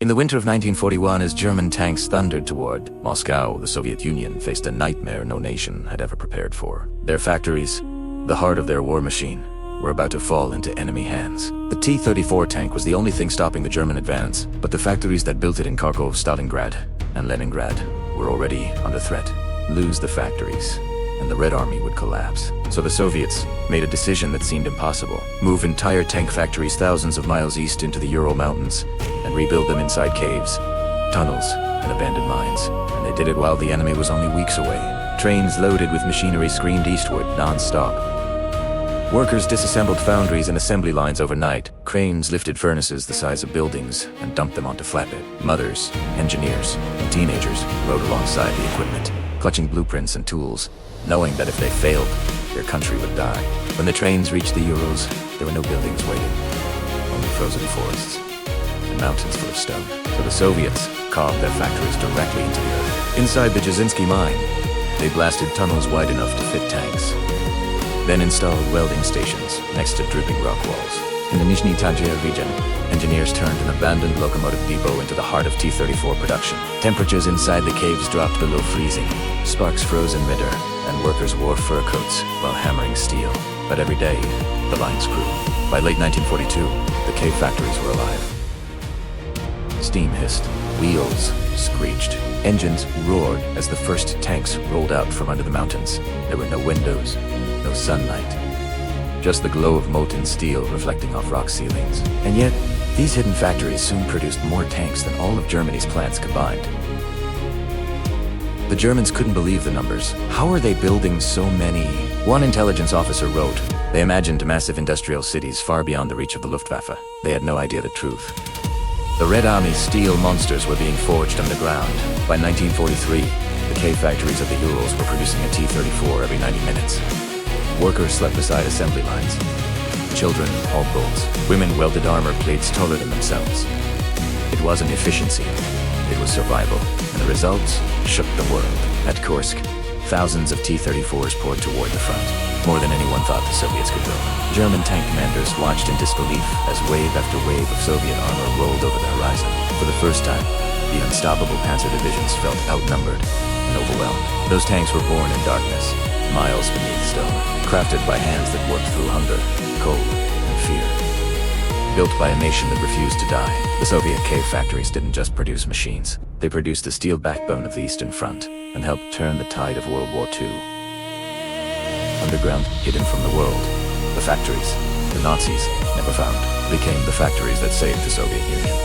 In the winter of 1941, as German tanks thundered toward Moscow, the Soviet Union faced a nightmare no nation had ever prepared for. Their factories, the heart of their war machine, were about to fall into enemy hands. The T-34 tank was the only thing stopping the German advance, but the factories that built it in Kharkov, Stalingrad, and Leningrad were already under threat. Lose the factories, and the Red Army would collapse. So the Soviets made a decision that seemed impossible. Move entire tank factories thousands of miles east into the Ural Mountains and rebuild them inside caves, tunnels, and abandoned mines. And they did it while the enemy was only weeks away. Trains loaded with machinery screamed eastward non-stop. Workers disassembled foundries and assembly lines overnight. Cranes lifted furnaces the size of buildings and dumped them onto flatbed. Mothers, engineers, and teenagers rode alongside the equipment, clutching blueprints and tools, knowing that if they failed, their country would die. When the trains reached the Urals, there were no buildings waiting, only frozen forests and mountains full of stone. So the Soviets carved their factories directly into the earth. Inside the Jazinski mine, they blasted tunnels wide enough to fit tanks, then installed welding stations next to dripping rock walls. In the Nizhny Tagil region, engineers turned an abandoned locomotive depot into the heart of T-34 production. Temperatures inside the caves dropped below freezing. Sparks froze in midair, and workers wore fur coats while hammering steel. But every day, the lines grew. By late 1942, the cave factories were alive. Steam hissed, wheels screeched, engines roared as the first tanks rolled out from under the mountains. There were no windows, no sunlight, just the glow of molten steel reflecting off rock ceilings. And yet, these hidden factories soon produced more tanks than all of Germany's plants combined. The Germans couldn't believe the numbers. How are they building so many? One intelligence officer wrote, they imagined massive industrial cities far beyond the reach of the Luftwaffe. They had no idea the truth. The Red Army's steel monsters were being forged underground. By 1943, the cave factories of the Urals were producing a T-34 every 90 minutes. Workers slept beside assembly lines. Children hauled bolts. Women welded armor plates taller than themselves. It wasn't efficiency, it was survival. And the results shook the world. At Kursk, thousands of T-34s poured toward the front, more than anyone thought the Soviets could go. German tank commanders watched in disbelief as wave after wave of Soviet armor rolled over the horizon. For the first time, the unstoppable panzer divisions felt outnumbered and overwhelmed. Those tanks were born in darkness, miles beneath stone, crafted by hands that worked through hunger, cold, and fear. Built by a nation that refused to die, the Soviet cave factories didn't just produce machines. They produced the steel backbone of the Eastern Front and helped turn the tide of World War II. Underground, hidden from the world, the factories the Nazis never found became the factories that saved the Soviet Union.